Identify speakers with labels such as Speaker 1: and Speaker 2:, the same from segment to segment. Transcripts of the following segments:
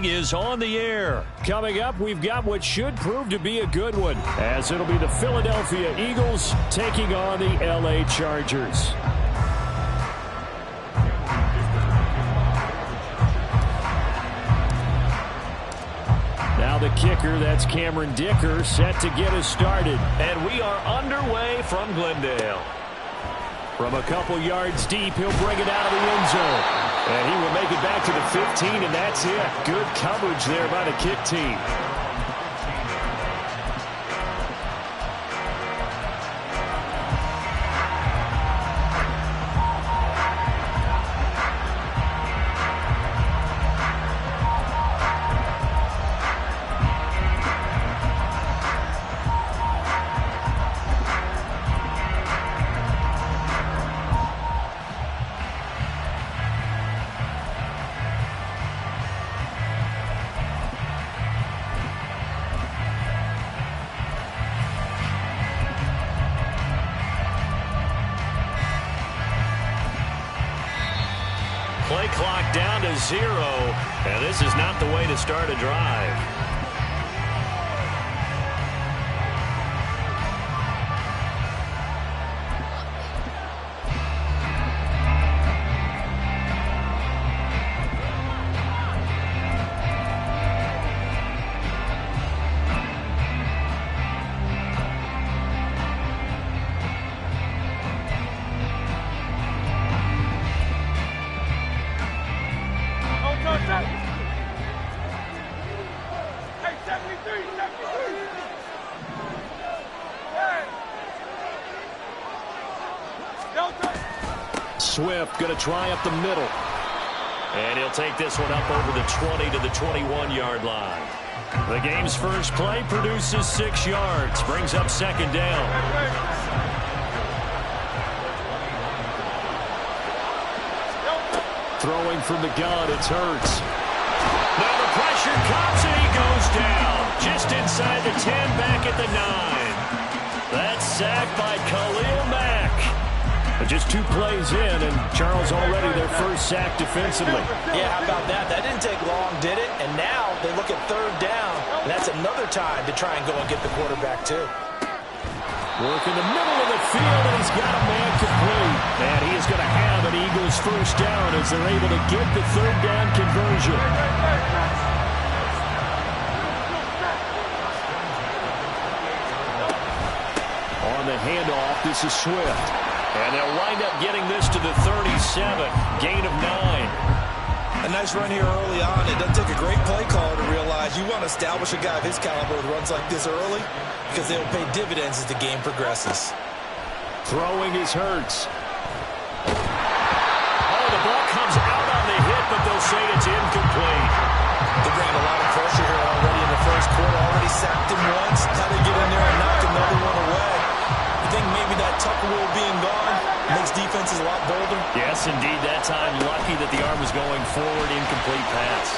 Speaker 1: inning is on the air. Coming up, we've got what should prove to be a good one, as it'll be the Philadelphia Eagles taking on the LA Chargers. Now the kicker, that's Cameron Dicker, set to get us started. And we are underway from Glendale. From a couple yards deep, he'll bring it out of the end zone. And he will make it back to the 15, and that's it. Good coverage there by the kick team. Play clock down to 0, and this is not the way to start a drive. Swift going to try up the middle. And he'll take this one up over the 20 to the 21-yard line. The game's first play produces 6 yards. Brings up second down. Throwing from the gun, it's Hurts. Now the pressure comes and he goes down. Just inside the 10, back at the 9. That's sacked by Khalil Mack. Just 2 plays in, and Charles already their first sack defensively.
Speaker 2: Yeah, how about that? That didn't take long, did it? And now they look at third down, and that's another time to try and go and get the quarterback, too.
Speaker 1: Work in the middle of the field, and he's got a man complete. And he is going to have an Eagles first down as they're able to get the third down conversion. On the handoff, this is Swift. And they'll wind up getting this to the 37, gain of 9.
Speaker 2: A nice run here early on. It doesn't take a great play caller to realize you want to establish a guy of his caliber with runs like this early because they'll pay dividends as the game progresses.
Speaker 1: Throwing is Hurts. Oh, the ball comes out on the hit, but they'll say it's incomplete.
Speaker 2: They're bringing a lot of pressure here already in the first quarter. Already sacked him once. How do they get in there and knock another one away? I think maybe that tucker rule being gone makes defenses a lot bolder.
Speaker 1: Yes, indeed. That time, lucky that the arm was going forward. Incomplete pass.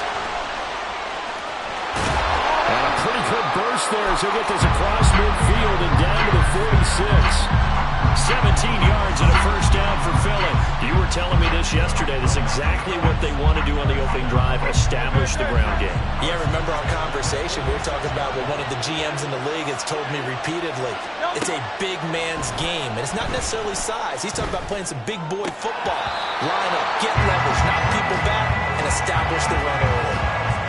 Speaker 1: And a pretty good burst there as he'll get this across midfield and down to the 46. 17 yards and a first down for Philly. You were telling me this yesterday. This is exactly what they want to do on the opening drive, establish the ground game.
Speaker 2: Yeah, remember our conversation. We were talking about what one of the GMs in the league has told me repeatedly. It's a big man's game, and it's not necessarily size. He's talking about playing some big boy football. Line up, get leverage, knock people back, and establish the run early.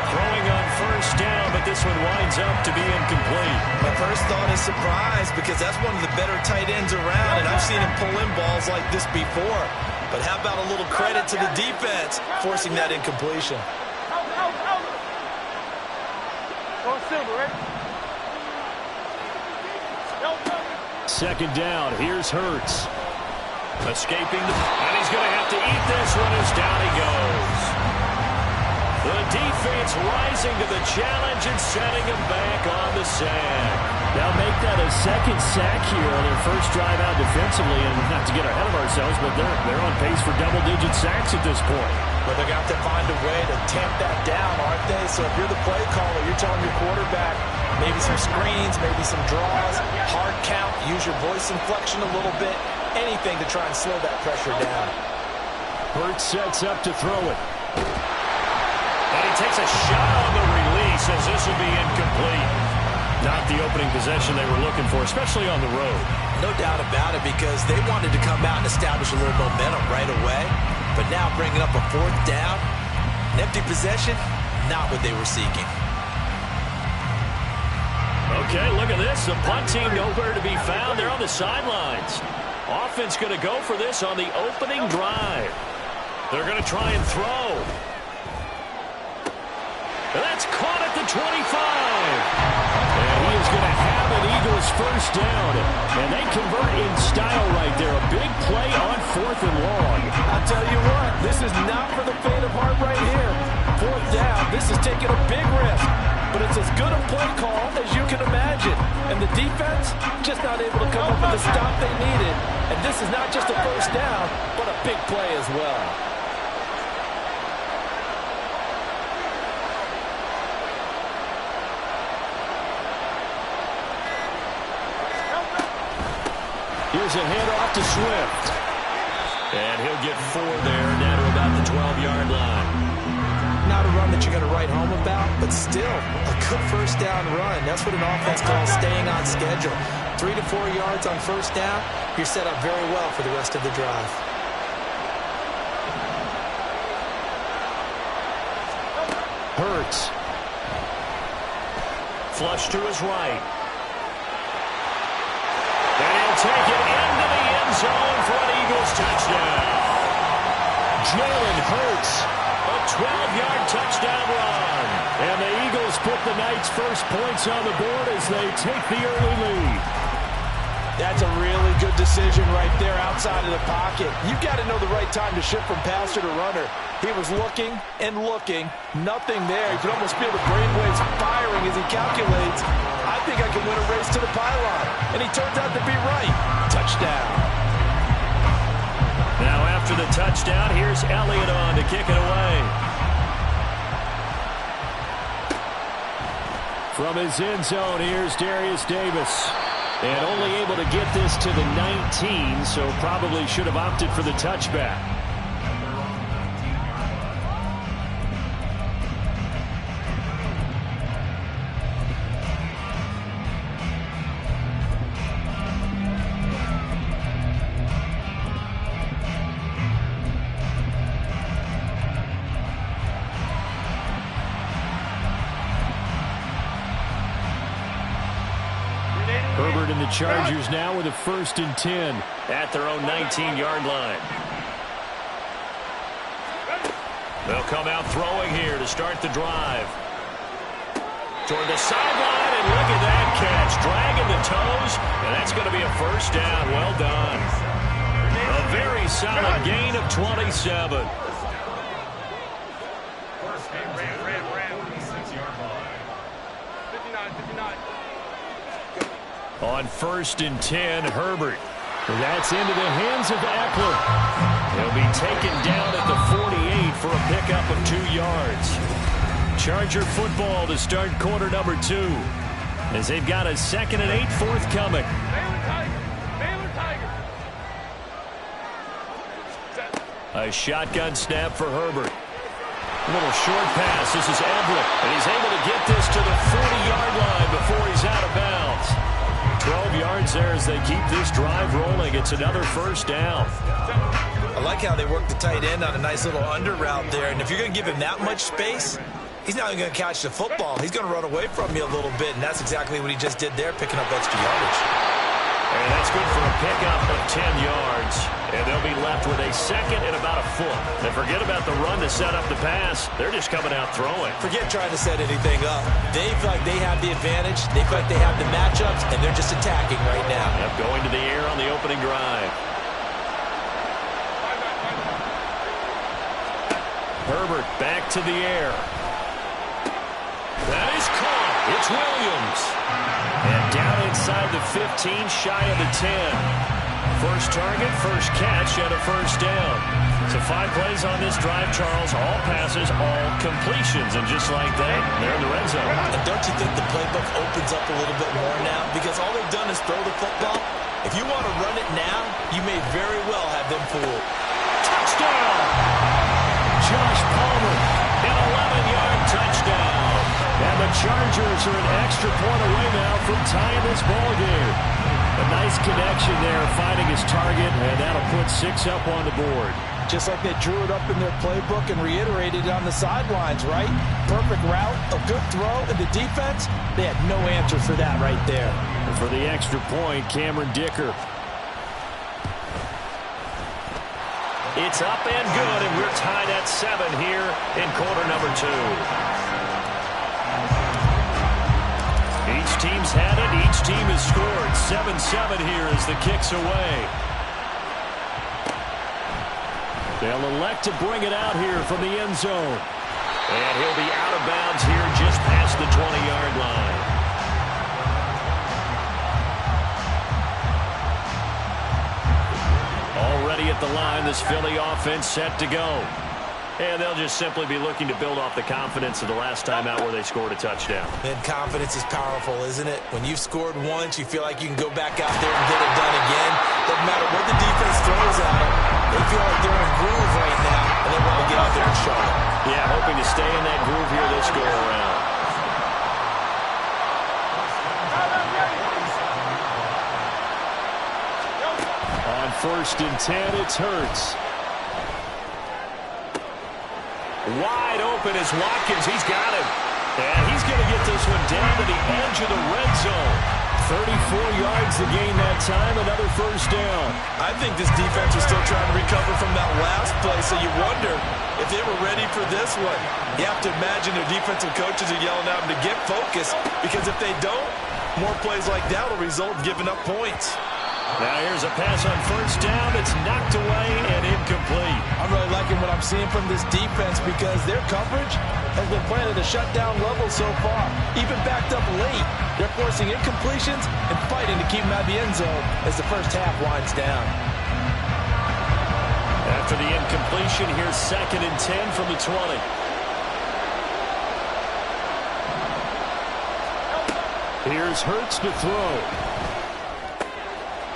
Speaker 1: Throwing on first down, but this one winds up to be incomplete.
Speaker 2: My first thought is surprise because that's one of the better tight ends around, and I've seen him pull in balls like this before. But how about a little credit to the defense forcing that incompletion?
Speaker 1: Second down, here's Hurts. Escaping, and he's going to have to eat this one as down he goes. The defense rising to the challenge and setting him back on the sack. Now make that a second sack here on their first drive out defensively, and not to get ahead of ourselves, but they're on pace for double-digit sacks at this point.
Speaker 2: But they're going to have to find a way to tamp that down, aren't they? So if you're the play caller, you're telling your quarterback maybe some screens, maybe some draws, hard count, use your voice inflection a little bit, anything to try and slow that pressure down.
Speaker 1: Hurts sets up to throw it. And he takes a shot on the release as this will be incomplete. Not the opening possession they were looking for, especially on the road.
Speaker 2: No doubt about it, because they wanted to come out and establish a little momentum right away. But now bringing up a fourth down, an empty possession, not what they were seeking.
Speaker 1: Okay, look at this. The punt team nowhere to be found. They're on the sidelines. Offense going to go for this on the opening drive. They're going to try and throw. And that's caught at the 25. And he is going to have an Eagles first down. And they convert in style right there. A big play on 4th and long.
Speaker 3: I'll tell you what, this is not for the faint of heart right here. 4th down, this is taking a big risk. But it's as good a play call as you can imagine. And the defense just not able to come up with the stop they needed. And this is not just a first down, but a big play as well.
Speaker 1: Here's a handoff to Swift. And he'll get 4 there, down to about the 12-yard line.
Speaker 2: Not a run that you're going to write home about, but still a good first down run. That's what an offense calls staying on schedule. 3 to 4 yards on first down, you're set up very well for the rest of the drive.
Speaker 1: Hurts. Flush to his right. And he'll take it into the end zone for an Eagles touchdown. Jalen Hurts, a 12-yard touchdown run. And the Eagles put the Knights' first points on the board as they take the early lead.
Speaker 3: That's a really good decision right there outside of the pocket. You've got to know the right time to shift from passer to runner. He was looking and looking. Nothing there. You can almost feel the brainwaves firing as he calculates. I think I can win a race to the pylon. And he turns out to be right. Touchdown.
Speaker 1: Now after the touchdown, here's Elliott on to kick it away. From his end zone, here's Darius Davis. And only able to get this to the 19, so probably should have opted for the touchback. Herbert and the Chargers now with a 1st and 10 at their own 19-yard line. They'll come out throwing here to start the drive. Toward the sideline, and look at that catch. Dragging the toes, and that's going to be a first down. Well done. A very solid gain of 27. On 1st and 10, Herbert. That's into the hands of Eckler. He'll be taken down at the 48 for a pickup of 2 yards. Charger football to start quarter number 2, as they've got a 2nd and 8 forthcoming. A shotgun snap for Herbert. A little short pass. This is Everett, and he's able to get this to the 40-yard line before he's out of bounds. 12 yards there as they keep this drive rolling. It's another first down.
Speaker 2: I like how they work the tight end on a nice little under route there. And if you're going to give him that much space, he's not even going to catch the football. He's going to run away from you a little bit, and that's exactly what he just did there, picking up extra yardage.
Speaker 1: And that's good for a pickup of 10 yards. And they'll be left with a 2nd and about a foot. And forget about the run to set up the pass. They're just coming out throwing.
Speaker 2: Forget trying to set anything up. They feel like they have the advantage. They feel like they have the matchups, and they're just attacking right now.
Speaker 1: Yep, going to the air on the opening drive. Herbert back to the air. That is caught. It's Williams. And down inside the 15, shy of the 10. First target, first catch, and a first down. So 5 plays on this drive, Charles. All passes, all completions. And just like that, they're in the red zone.
Speaker 2: And don't you think the playbook opens up a little bit more now? Because all they've done is throw the football. If you want to run it now, you may very well have them fooled.
Speaker 1: Touchdown! Josh Palmer, an 11-yard Chargers are an extra point away now from tying this ball game. A nice connection there, finding his target, and that'll put 6 up on the board.
Speaker 3: Just like they drew it up in their playbook and reiterated it on the sidelines, right? Perfect route, a good throw, and the defense, they had no answer for that right there.
Speaker 1: And for the extra point, Cameron Dicker. It's up and good, and we're tied at 7 here in quarter number 2. Each team's had it. Each team has scored. 7-7 here as the kick's away. They'll elect to bring it out here from the end zone. And he'll be out of bounds here just past the 20-yard line. Already at the line, this Philly offense set to go. And they'll just simply be looking to build off the confidence of the last time out where they scored a touchdown.
Speaker 2: And confidence is powerful, isn't it? When you've scored once, you feel like you can go back out there and get it done again. Doesn't matter what the defense throws at them. They feel like they're in a groove right now, and they want to get out there and show it.
Speaker 1: Yeah, hoping to stay in that groove here this go-around. On 1st and 10, it's Hurts. Wide open is Watkins. He's got him. And he's going to get this one down to the edge of the red zone. 34 yards to gain that time. Another first down.
Speaker 3: I think this defense was still trying to recover from that last play, so you wonder if they were ready for this one. You have to imagine their defensive coaches are yelling at them to get focused, because if they don't, more plays like that will result in giving up points.
Speaker 1: Now here's a pass on first down. It's knocked away and incomplete.
Speaker 3: I'm really liking what I'm seeing from this defense, because their coverage has been playing at a shutdown level so far. Even backed up late, they're forcing incompletions and fighting to keep them out of the end zone as the first half winds down.
Speaker 1: After the incompletion, here's 2nd and 10 from the 20. Here's Hurts to throw.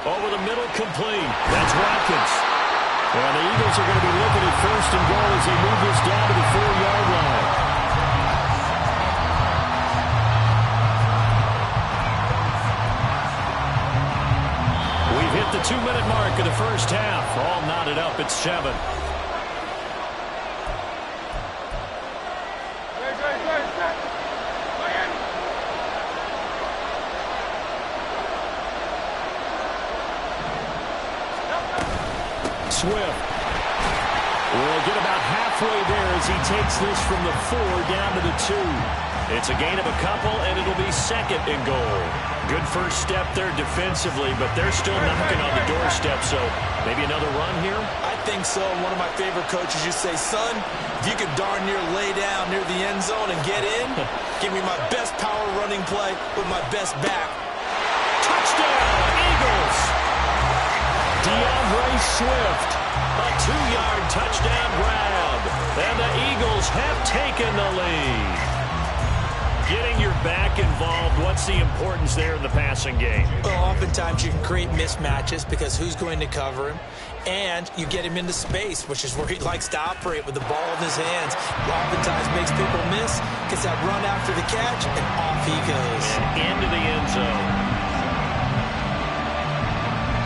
Speaker 1: Over the middle, complete. That's Watkins. And the Eagles are going to be looking at 1st and goal as they move this down to the 4-yard line. We've hit the 2-minute mark of the first half. All knotted up at 7. Swift will get about halfway there as he takes this from the 4 down to the 2. It's a gain of a couple, and it'll be 2nd and goal. Good first step there defensively, but they're still knocking on the doorstep, so maybe another run here?
Speaker 2: I think so. One of my favorite coaches used to say, son, if you could darn near lay down near the end zone and get in, give me my best power running play with my best back.
Speaker 1: Touchdown, Eagles! DeAndre Swift, a 2-yard touchdown grab, and the Eagles have taken the lead. Getting your back involved, what's the importance there in the passing game?
Speaker 2: Well, oftentimes you can create mismatches because who's going to cover him, and you get him into space, which is where he likes to operate with the ball in his hands. Oftentimes makes people miss, gets that run after the catch, and off he goes.
Speaker 1: And into the end zone.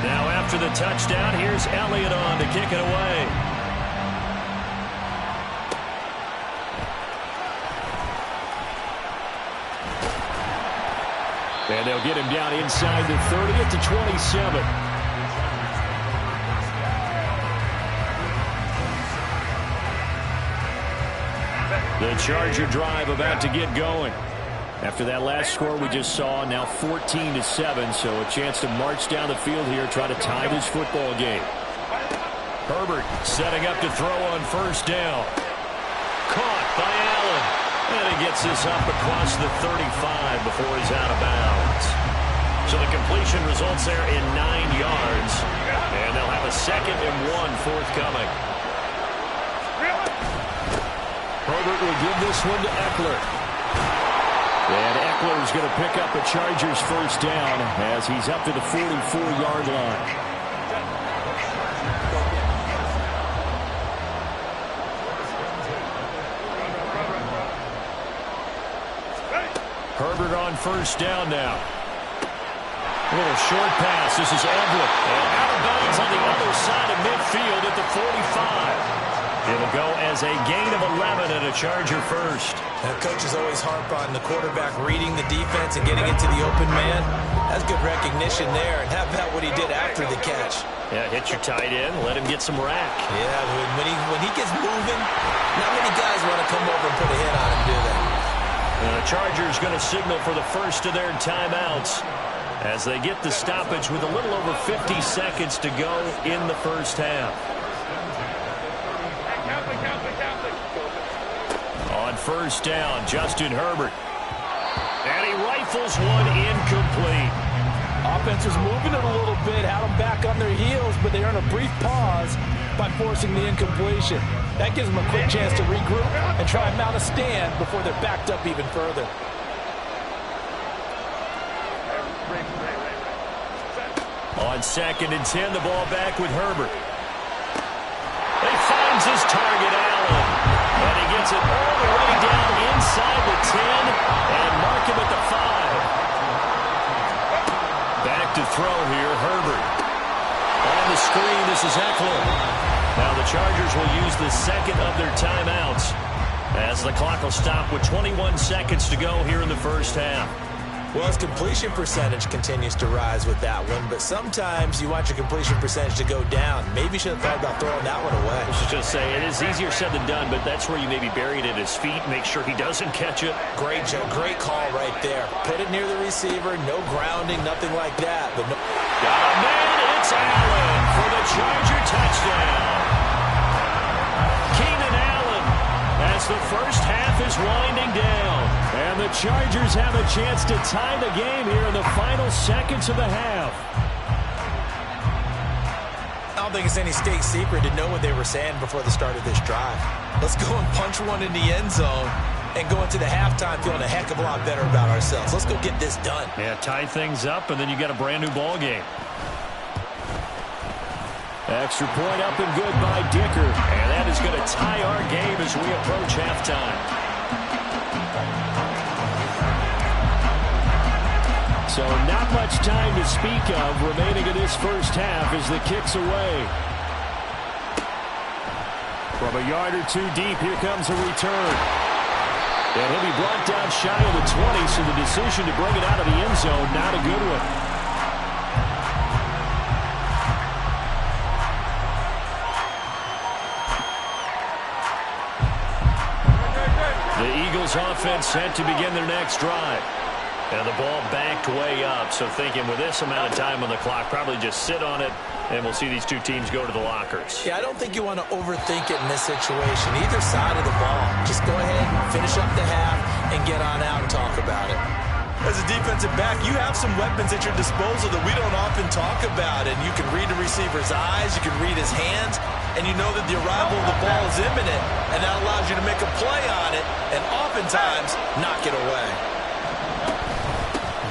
Speaker 1: Now after the touchdown, here's Elliott on to kick it away. And they'll get him down inside the 30 at the 27. The Charger drive about to get going. After that last score we just saw, now 14-7, so a chance to march down the field here, try to tie this football game. Herbert setting up to throw on first down. Caught by Allen. And he gets this up across the 35 before he's out of bounds. So the completion results there in 9 yards. And they'll have a 2nd and 1 forthcoming. Herbert will give this one to Eckler. And Eckler's going to pick up a Chargers first down as he's up to the 44-yard line. Herbert on first down now. A little short pass. This is Everett. And out of bounds on the other side of midfield at the 45. It'll go as a gain of 11 and a Charger first.
Speaker 2: And coaches always harp on the quarterback reading the defense and getting into the open man. That's good recognition there. And how about what he did after the catch?
Speaker 1: Yeah, hit your tight end, let him get some rack.
Speaker 2: Yeah, when he gets moving, not many guys want to come over and put a hit on him, do they?
Speaker 1: The Chargers going to signal for the first of their timeouts as they get the stoppage with a little over 50 seconds to go in the first half. On first down, Justin Herbert. And he rifles one incomplete.
Speaker 3: Offense is moving it a little bit, had them back on their heels, but they earn a brief pause by forcing the incompletion. That gives them a quick chance to regroup and try and mount a stand before they're backed up even further.
Speaker 1: On 2nd and 10, the ball back with Herbert. He finds his target, Allen. And he gets it all the way down inside the 10 and mark him at the 5. Back to throw here, Herbert. On the screen, this is Eckler. Now the Chargers will use the second of their timeouts as the clock will stop with 21 seconds to go here in the first half.
Speaker 2: Well, his completion percentage continues to rise with that one, but sometimes you want your completion percentage to go down. Maybe you should have thought about throwing that one away.
Speaker 1: I should just say, it is easier said than done, but that's where you maybe bury it at his feet, make sure he doesn't catch it.
Speaker 2: Great call right there. Put it near the receiver, no grounding, nothing like that. But no.
Speaker 1: Got a man, it's Allen for the Charger touchdown. Keenan Allen as the first half is winding down. And the Chargers have a chance to tie the game here in the final seconds of the half.
Speaker 2: I don't think it's any state secret to know what they were saying before the start of this drive. Let's go and punch one in the end zone and go into the halftime feeling a heck of a lot better about ourselves. Let's go get this done.
Speaker 1: Yeah, tie things up, and then you got a brand new ball game. Extra point up and good by Dicker. And that is going to tie our game as we approach halftime. So not much time to speak of remaining in this first half as the kick's away. From a yard or two deep, here comes a return. And he'll be brought down shy of the 20, so the decision to bring it out of the end zone, not a good one. The Eagles offense set to begin their next drive. And the ball backed way up, so thinking with this amount of time on the clock, probably just sit on it, and we'll see these two teams go to the lockers.
Speaker 2: Yeah, I don't think you want to overthink it in this situation, either side of the ball. Just go ahead and finish up the half and get on out and talk about it. As a defensive back, you have some weapons at your disposal that we don't often talk about, and you can read the receiver's eyes, you can read his hands, and you know that the arrival of the ball is imminent, and that allows you to make a play on it, and oftentimes knock it away.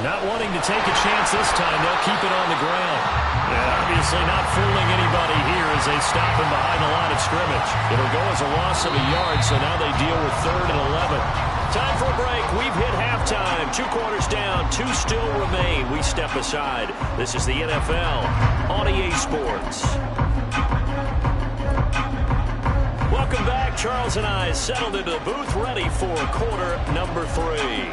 Speaker 1: Not wanting to take a chance this time, they'll keep it on the ground. And obviously not fooling anybody here as they stop him behind the line of scrimmage. It'll go as a loss of a yard, so now they deal with 3rd and 11. Time for a break. We've hit halftime. 2 quarters down, 2 still remain. We step aside. This is the NFL on EA Sports. Welcome back. Charles and I settled into the booth, ready for quarter number 3.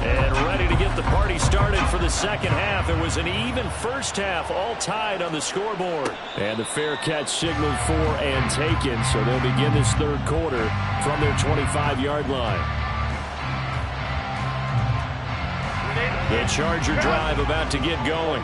Speaker 1: And ready to get the party started for the second half. It was an even first half, all tied on the scoreboard. And the fair catch signaled for and taken, so they'll begin this 3rd quarter from their 25-yard line. The Charger drive about to get going.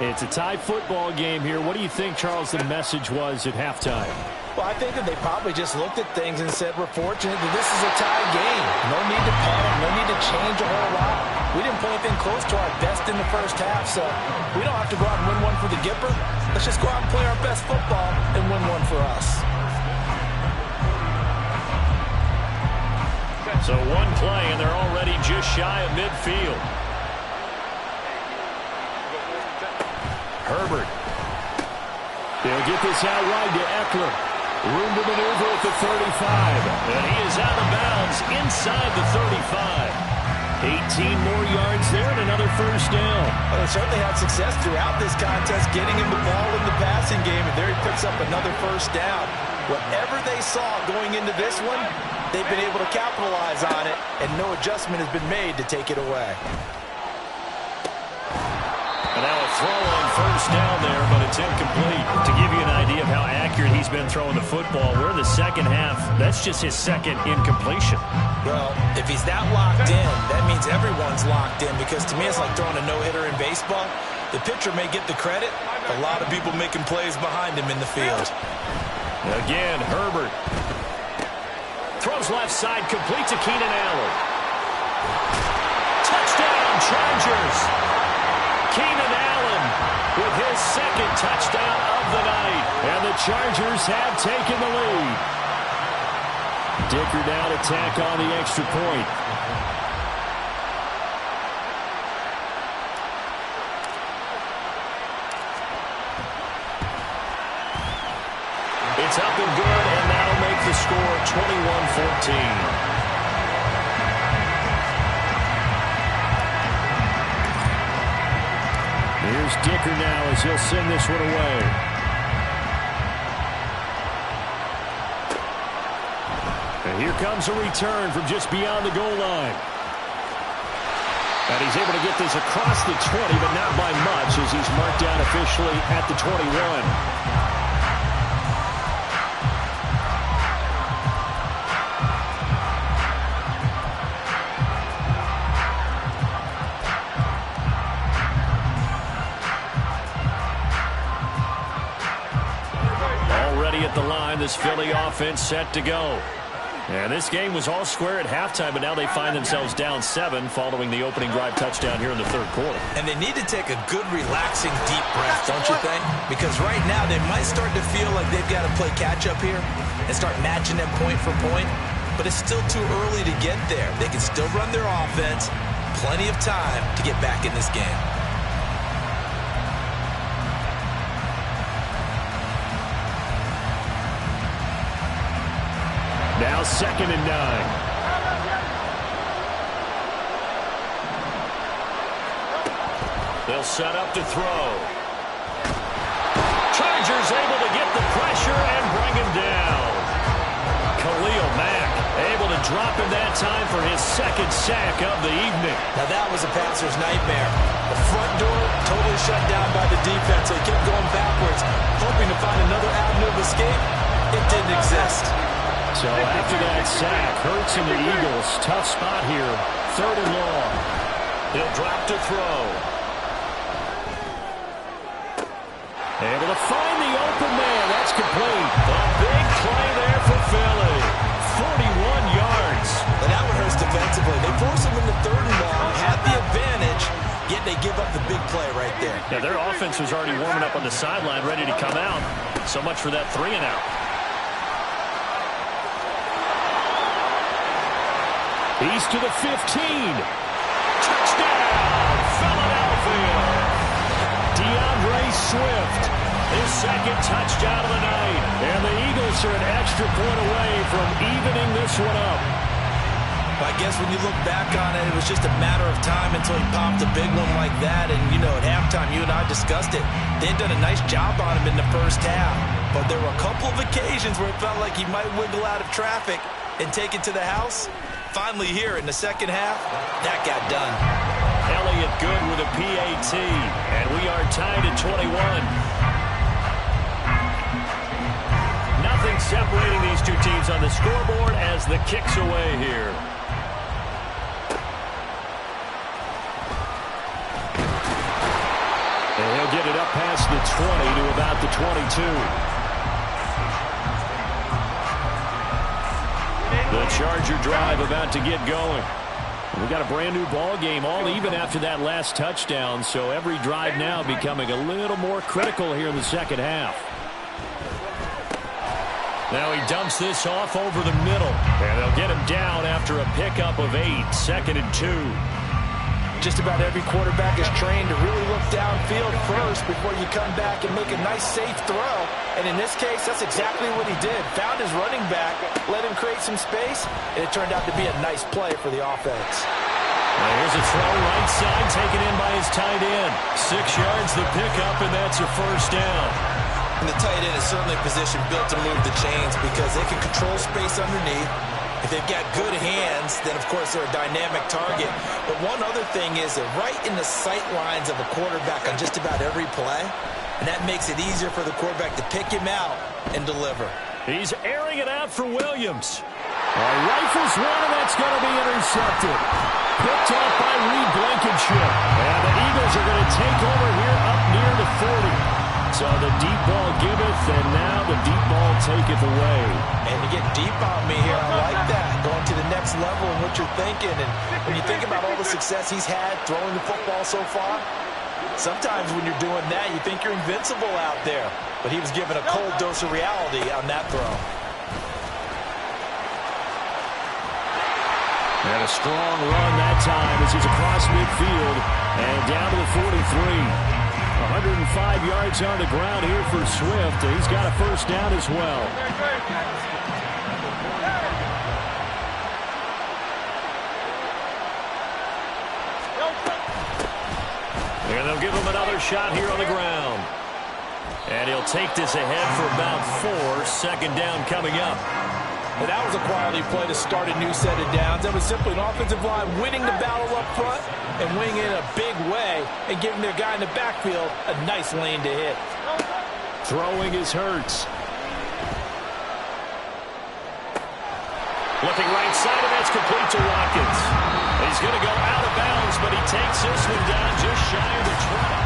Speaker 1: It's a tie football game here. What do you think, Charles, the message was at halftime?
Speaker 3: Well, I think that they probably just looked at things and said, we're fortunate that this is a tie game. No need to panic, no need to change a whole lot. We didn't play anything close to our best in the first half, so we don't have to go out and win one for the Gipper. Let's just go out and play our best football and win one for us.
Speaker 1: So one play, and they're already just shy of midfield. Herbert. They'll get this out wide to Eckler. Room to maneuver at the 35. And he is out of bounds inside the 35. 18 more yards there and another first down.
Speaker 3: Well, they certainly had success throughout this contest getting him the ball in the passing game, and there he picks up another first down. Whatever they saw going into this one, they've been able to capitalize on it, and no adjustment has been made to take it away.
Speaker 1: And now a throw on first down there, but it's incomplete. To give you an idea of how accurate he's been throwing the football, we're in the second half. That's just his second incompletion.
Speaker 2: Well, if he's that locked in, that means everyone's locked in, because to me it's like throwing a no-hitter in baseball. The pitcher may get the credit. A lot of people making plays behind him in the field.
Speaker 1: Again, Herbert. Throws left side, complete to Keenan Allen. Touchdown, Chargers. Keenan Allen with his second touchdown of the night. And the Chargers have taken the lead. Dicker now to tack on the extra point. It's up and good, and that'll make the score 21-14. Here's Dicker now as he'll send this one away. And here comes a return from just beyond the goal line. And he's able to get this across the 20, but not by much, as he's marked down officially at the 21. At the line, this Philly offense set to go. And this game was all square at halftime, but now they find themselves down 7 following the opening drive touchdown here in the third quarter.
Speaker 2: And they need to take a good, relaxing, deep breath, don't you think? Because right now they might start to feel like they've got to play catch-up here and start matching them point for point. But it's still too early to get there. They can still run their offense. Plenty of time to get back in this game.
Speaker 1: Now 2nd and 9. They'll set up to throw. Chargers able to get the pressure and bring him down. Khalil Mack able to drop him that time for his second sack of the evening.
Speaker 2: Now that was a passer's nightmare. The front door totally shut down by the defense. They kept going backwards, hoping to find another avenue of escape. It didn't exist.
Speaker 1: So after that sack, Hurts and the Eagles, tough spot here. 3rd and long. He'll drop to throw. Able to find the open man. That's complete. A big play there for Philly. 41 yards.
Speaker 2: And that one hurts defensively. They force him into 3rd and long, had the advantage, yet they give up the big play right there.
Speaker 1: Yeah, their offense was already warming up on the sideline, ready to come out. So much for that 3 and out. He's to the 15. Touchdown, Philadelphia. DeAndre Swift, his second touchdown of the night. And the Eagles are an extra point away from evening this one up.
Speaker 2: I guess when you look back on it, it was just a matter of time until he popped a big one like that. And, you know, at halftime, you and I discussed it. They'd done a nice job on him in the first half. But there were a couple of occasions where it felt like he might wiggle out of traffic and take it to the house. Finally here in the second half, that got done.
Speaker 1: Elliott good with a PAT, and we are tied at 21. Nothing separating these two teams on the scoreboard as the kick's away here. And he'll get it up past the 20 to about the 22. The Charger drive about to get going. We got a brand new ball game, all even after that last touchdown, so every drive now becoming a little more critical here in the second half. Now he dumps this off over the middle, and they'll get him down after a pickup of 8, 2nd and 2.
Speaker 3: Just about every quarterback is trained to really look downfield first before you come back and make a nice, safe throw. And in this case, that's exactly what he did. Found his running back, let him create some space, and it turned out to be a nice play for the offense.
Speaker 1: Well, here's a throw right side taken in by his tight end. 6 yards the pickup, and that's a first down.
Speaker 2: And the tight end is certainly a position built to move the chains because they can control space underneath. If they've got good hands, then, of course, they're a dynamic target. But one other thing is they're right in the sight lines of a quarterback on just about every play, and that makes it easier for the quarterback to pick him out and deliver.
Speaker 1: He's airing it out for Williams. Rifles one, and that's going to be intercepted. Picked off by Reed Blankenship. And the Eagles are going to take over here up near the 40. So the deep ball giveth, and now the deep ball taketh away.
Speaker 3: And to get deep on me here, I like that. Going to the next level in what you're thinking. And when you think about all the success he's had throwing the football so far, sometimes when you're doing that, you think you're invincible out there. But he was given a cold dose of reality on that throw.
Speaker 1: And a strong run that time as he's across midfield and down to the 43. 105 yards on the ground here for Swift. He's got a first down as well. And they'll give him another shot here on the ground. And he'll take this ahead for about 4. Second down coming up.
Speaker 3: And that was a quality play to start a new set of downs. That was simply an offensive line winning the battle up front and winning it in a big way and giving their guy in the backfield a nice lane to hit.
Speaker 1: Throwing is Hurts. Looking right side, and that's complete to Watkins. He's going to go out of bounds, but he takes this one down just shy of the 20.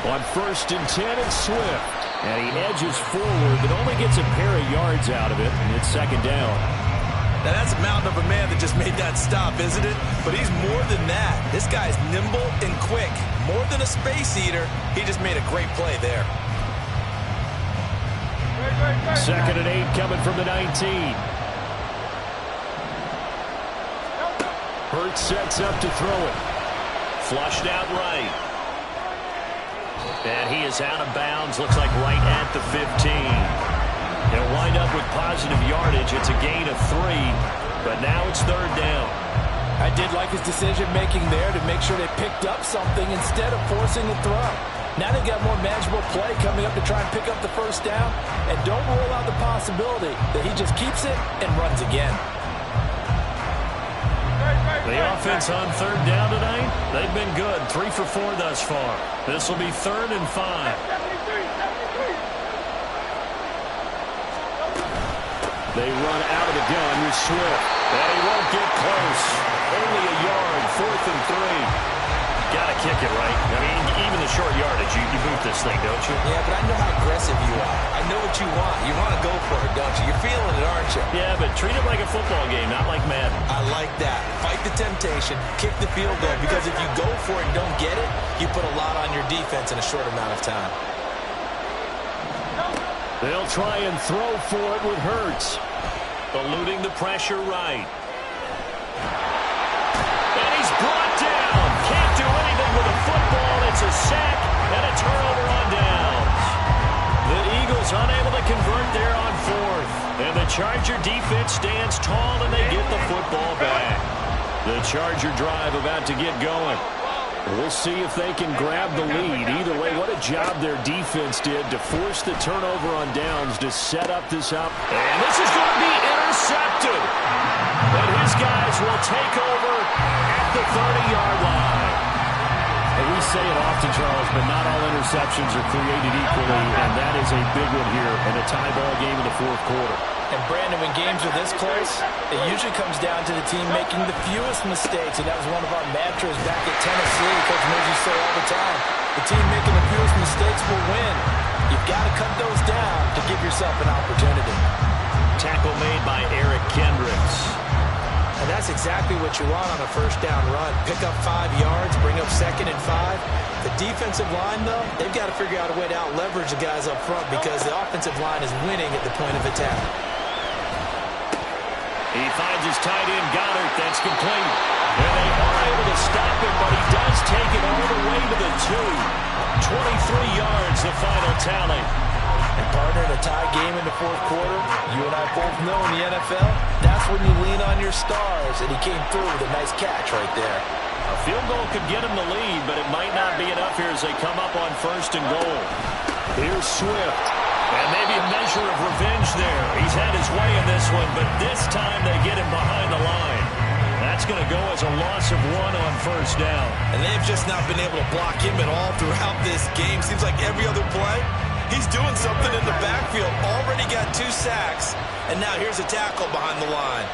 Speaker 1: On 1st and 10, it's Swift. And he edges forward, but only gets a pair of yards out of it, and it's second down.
Speaker 2: Now, that's a mountain of a man that just made that stop, isn't it? But he's more than that. This guy's nimble and quick. More than a space eater, he just made a great play there.
Speaker 1: 2nd and 8 coming from the 19. Hurts sets up to throw it. Flushed out right. And he is out of bounds, looks like right at the 15. He'll wind up with positive yardage. It's a gain of 3, but now it's 3rd down.
Speaker 3: I did like his decision-making there to make sure they picked up something instead of forcing the throw. Now they've got more manageable play coming up to try and pick up the first down, and don't rule out the possibility that he just keeps it and runs again.
Speaker 1: The offense on 3rd down tonight, they've been good. 3 for 4 thus far. This will be 3rd and 5. They run out of the gun with Swift. And he won't get close. Only a yard, 4th and 3. Got to kick it, right? I mean, even the short yardage, you boot this thing, don't you?
Speaker 2: Yeah, but I know how aggressive you are. I know what you want. You want to go for it, don't you? You're feeling it, aren't you?
Speaker 1: Yeah, but treat it like a football game, not like Madden.
Speaker 2: I like that. Fight the temptation. Kick the field goal, because if you go for it and don't get it, you put a lot on your defense in a short amount of time.
Speaker 1: They'll try and throw for it with Hurts. Eluding the pressure right. And he's brought down. Can't do anything with a football. It's a sack and a turnover on downs. The Eagles unable to convert there on 4th. And the Charger defense stands tall and they get the football back. The Charger drive about to get going. We'll see if they can grab the lead. Either way, what a job their defense did to force the turnover on downs to set up this up. And this is going to be intercepted. But his guys will take over at the 30-yard line. And we say it often, Charles, but not all interceptions are created equally, and that is a big one here in a tie ball game in the fourth quarter.
Speaker 2: And, Brandon, when games are this close, it usually comes down to the team making the fewest mistakes, and that was one of our mantras back at Tennessee. Coach Murphy say all the time, the team making the fewest mistakes will win. You've got to cut those down to give yourself an opportunity.
Speaker 1: Tackle made by Eric Kendricks.
Speaker 2: And that's exactly what you want on a first down run. Pick up 5 yards, bring up 2nd and 5. The defensive line, though, they've got to figure out a way to out-leverage the guys up front because the offensive line is winning at the point of attack.
Speaker 1: He finds his tight end, Goddard. That's complete. And they are able to stop him, but he does take it all the way to the 2. 23 yards, the final tally.
Speaker 2: And, partner, in a tie game in the fourth quarter, you and I both know in the NFL, that's when you lean on your stars, and he came through with a nice catch right there.
Speaker 1: A field goal could get him the lead, but it might not be enough here as they come up on 1st and goal. Here's Swift. And maybe a measure of revenge there. He's had his way in this one, but this time they get him behind the line. That's going to go as a loss of 1 on 1st down.
Speaker 2: And they've just not been able to block him at all throughout this game. Seems like every other play, he's doing something in the backfield. Already got 2 sacks, and now here's a tackle behind the line.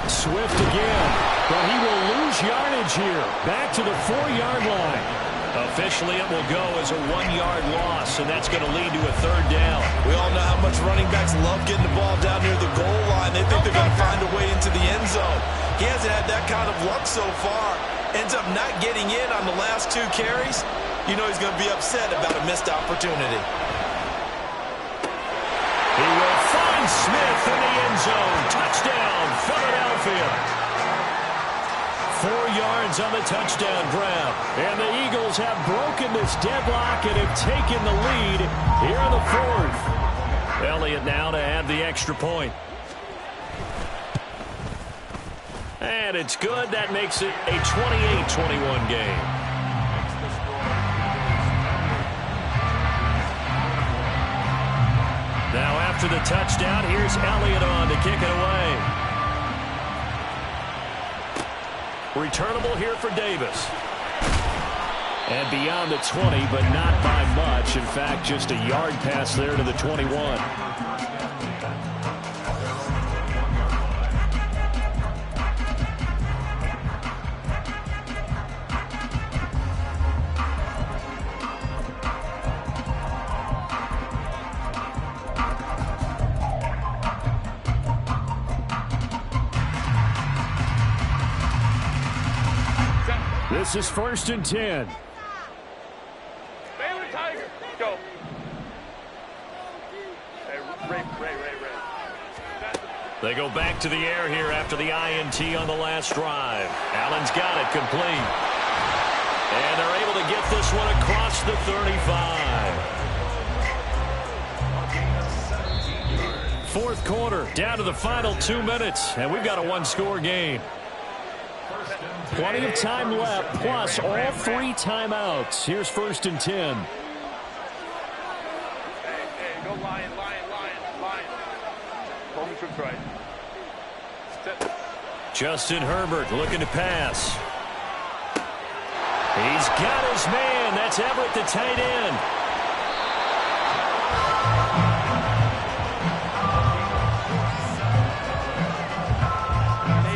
Speaker 1: Swift again, but he will lose yardage here. Back to the 4-yard line. Officially, it will go as a 1-yard loss, and that's going to lead to a 3rd down.
Speaker 2: We all know how much running backs love getting the ball down near the goal line. They think they're going to find a way into the end zone. He hasn't had that kind of luck so far. Ends up not getting in on the last 2 carries. You know he's going to be upset about a missed opportunity.
Speaker 1: He will find Smith in the end zone. Touchdown, Philadelphia. 4 yards on the touchdown grab. And the Eagles have broken this deadlock and have taken the lead here in the 4th. Elliott now to add the extra point. And it's good. That makes it a 28-21 game. Now after the touchdown, here's Elliott on to kick it away. Returnable here for Davis. And beyond the 20, but not by much. In fact, just a yard pass there to the 21. This is 1st and 10.
Speaker 4: Baylor Tiger, go. Hey, Ray.
Speaker 1: They go back to the air here after the INT on the last drive. Allen's got it complete. And they're able to get this one across the 35. 4th quarter, down to the final 2 minutes, and we've got a 1-score game. Plenty of time left, plus all 3 timeouts. Here's 1st and 10.
Speaker 4: Hey, go Lion. Home trips right.
Speaker 1: Justin Herbert looking to pass. He's got his man. That's Everett, the tight end.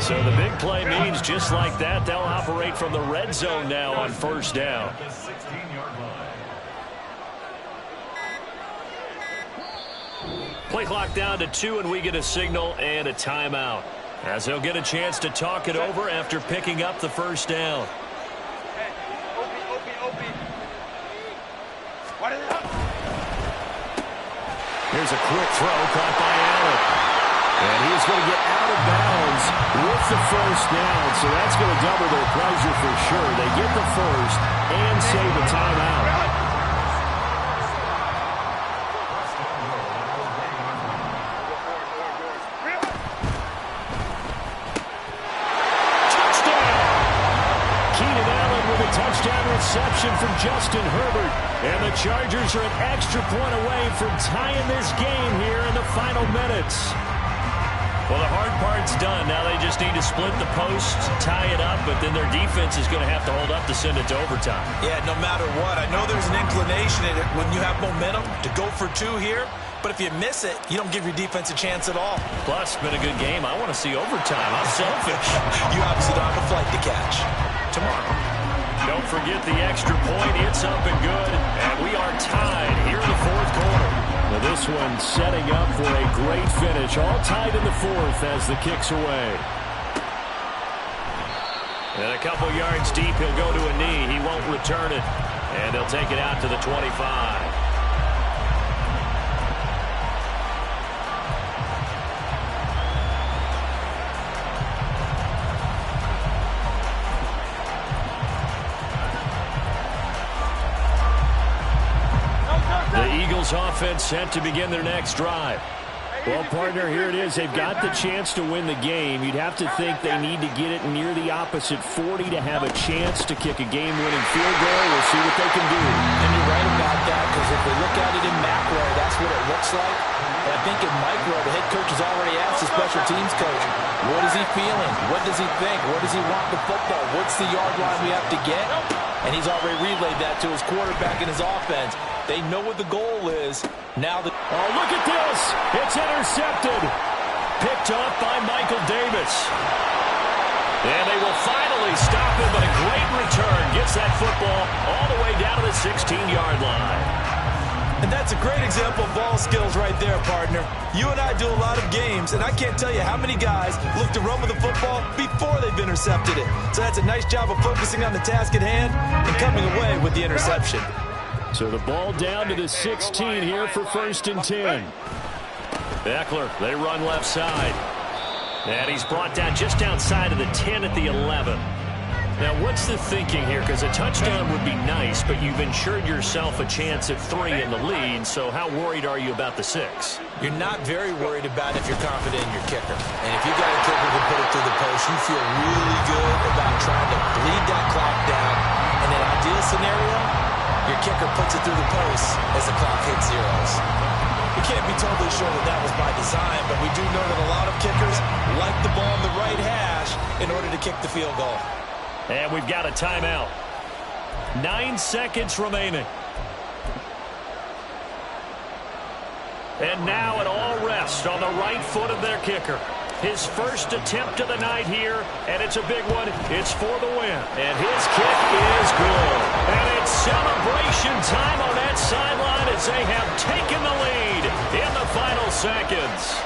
Speaker 1: So the big play means just like that, they'll operate from the red zone now on 1st down. Play clock down to 2, and we get a signal and a timeout, as they'll get a chance to talk it over after picking up the 1st down. Here's a quick throw caught by Allen. And he's going to get out of bounds with the 1st down. So that's going to double their pleasure for sure. They get the 1st and save a timeout. Touchdown reception from Justin Herbert. And the Chargers are an extra point away from tying this game here in the final minutes. Well, the hard part's done. Now they just need to split the post, tie it up, but then their defense is going to have to hold up to send it to overtime.
Speaker 2: Yeah, no matter what. I know there's an inclination in it when you have momentum to go for two here, but if you miss it, you don't give your defense a chance at all.
Speaker 1: Plus, it's been a good game. I want to see overtime. I'm selfish.
Speaker 2: You obviously don't have a flight to catch. Tomorrow.
Speaker 1: Don't forget the extra point. It's up and good, and we are tied here in the fourth quarter. Now this one setting up for a great finish. All tied in the fourth as the kick's away. And a couple yards deep, he'll go to a knee. He won't return it, and he'll take it out to the 25. Offense set to begin their next drive. Well, partner, here it is. They've got the chance to win the game. You'd have to think they need to get it near the opposite 40 to have a chance to kick a game-winning field goal. We'll see what they can do.
Speaker 2: And you're right about that, because if we look at it in macro, that's what it looks like. And I think in micro, the head coach has already asked the special teams coach, what is he feeling? What does he think? Where does he want the football? What's the yard line we have to get? And he's already relayed that to his quarterback and his offense. They know what the goal is. Now the
Speaker 1: oh, look at this. It's intercepted. Picked off by Michael Davis. And they will finally stop him, but a great return. Gets that football all the way down to the 16-yard line.
Speaker 2: And that's a great example of ball skills right there, partner. You and I do a lot of games, and I can't tell you how many guys look to run with the football before they've intercepted it. So that's a nice job of focusing on the task at hand and coming away with the interception.
Speaker 1: So the ball down to the 16 here for 1st and 10. Eckler, they run left side. And he's brought down just outside of the 10 at the 11. Now, what's the thinking here? Because a touchdown would be nice, but you've ensured yourself a chance at 3 in the lead, so how worried are you about the 6?
Speaker 2: You're not very worried about it if you're confident in your kicker. And if you've got a kicker who can put it through the post, you feel really good about trying to bleed that clock down. In an ideal scenario, your kicker puts it through the post as the clock hits zeros. We can't be totally sure that that was by design, but we do know that a lot of kickers like the ball on the right hash in order to kick the field goal.
Speaker 1: And we've got a timeout. 9 seconds remaining. And now it all rests on the right foot of their kicker. His first attempt of the night here, and it's a big one. It's for the win. And his kick is good. And it's celebration time on that sideline as they have taken the lead in the final seconds.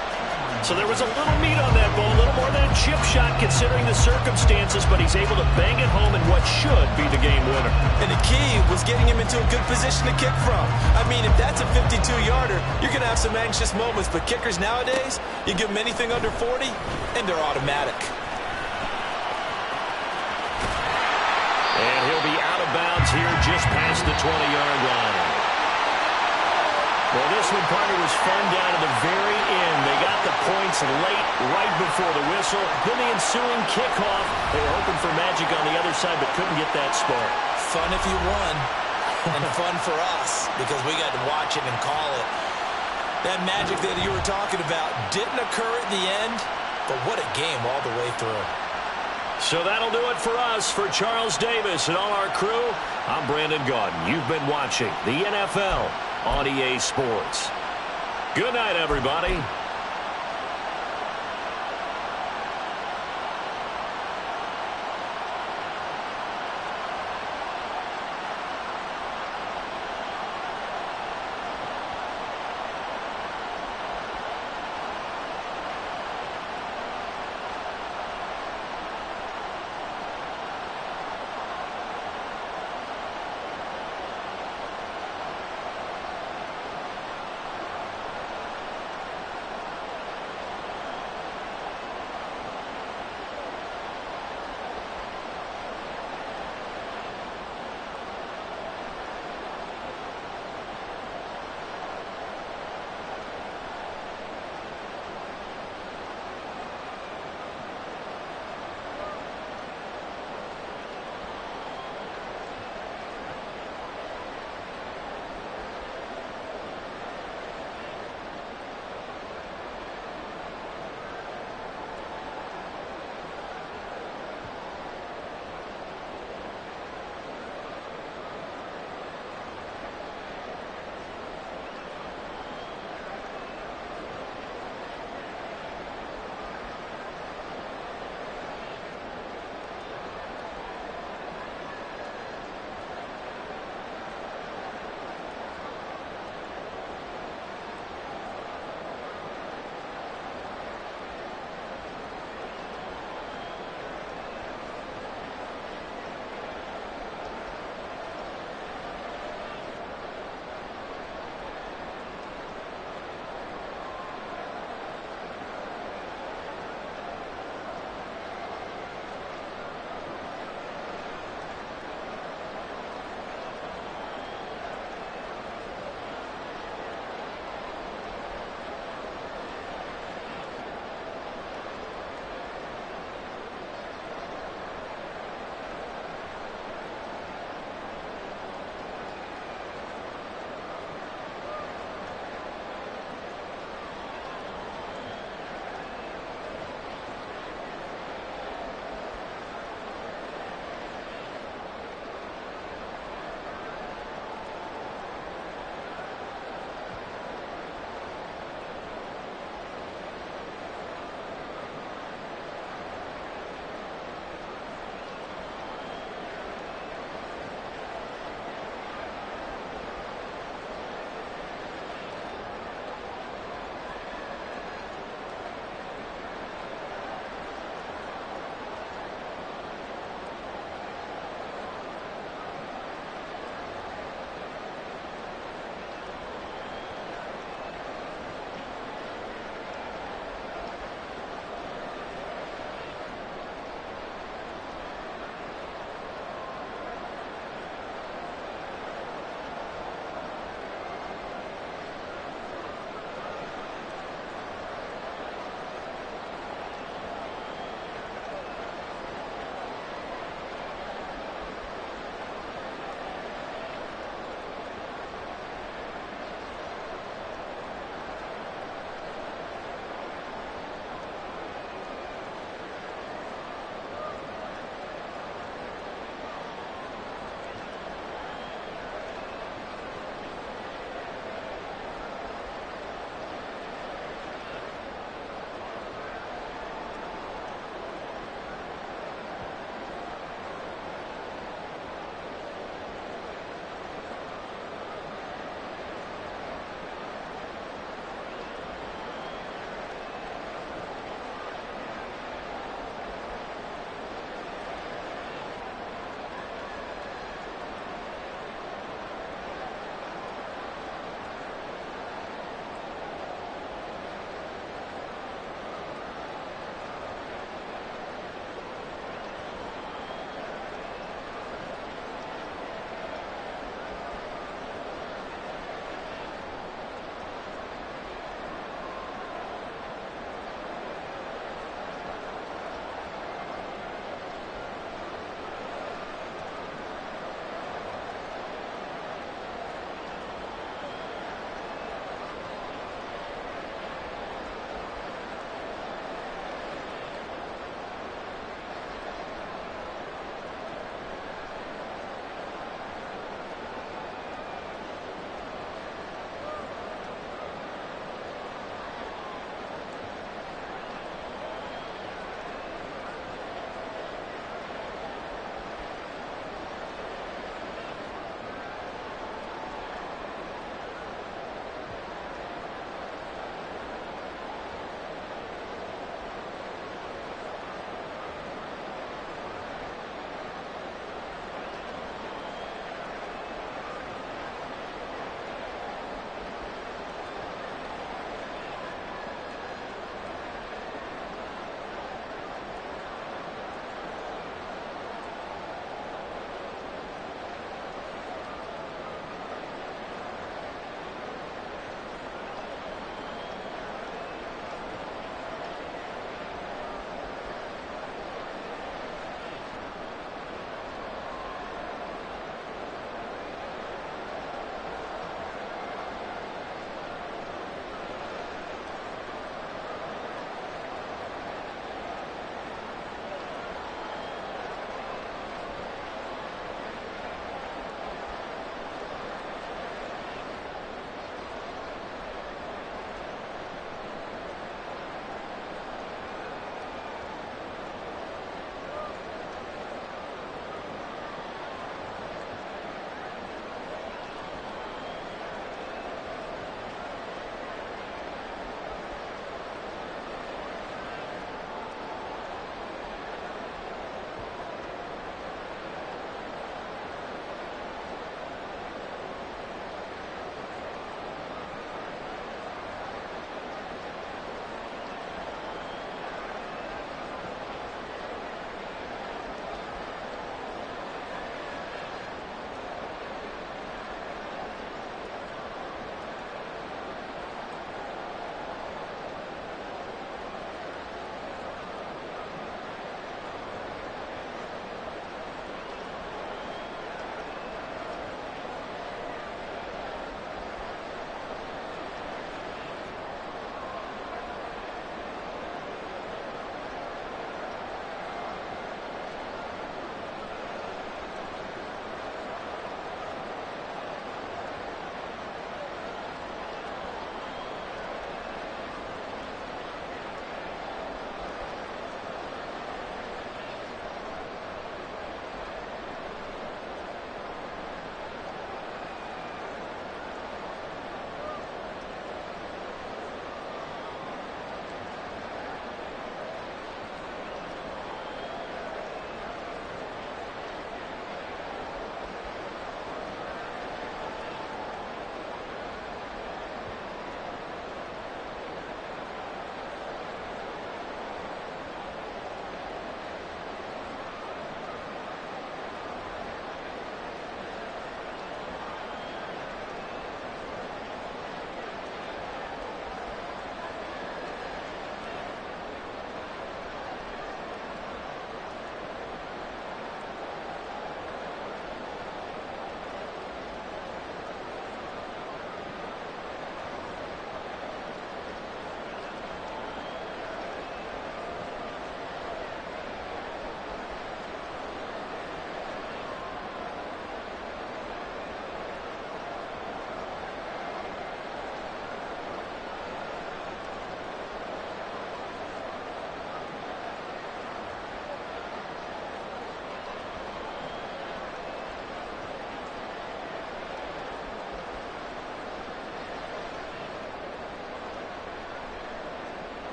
Speaker 1: So there was a little meat on that ball, a little more than a chip shot considering the circumstances, but he's able to bang it home in what should be the game winner.
Speaker 2: And the key was getting him into a good position to kick from. I mean, if that's a 52-yarder, you're going to have some anxious moments, but kickers nowadays, you give them anything under 40, and they're automatic.
Speaker 1: And he'll be out of bounds here just past the 20-yard line. Well, this one, partner, was fun down to the very end. They got the points late, right before the whistle. Then the ensuing kickoff. They were hoping for magic on the other side, but couldn't get that spark.
Speaker 2: Fun if you won, and fun for us, because we got to watch it and call it. That magic that you were talking about didn't occur at the end, but what a game all the way through.
Speaker 1: So that'll do it for us. For Charles Davis and all our crew, I'm Brandon Gaudin. You've been watching the NFL on EA Sports. Good night, everybody.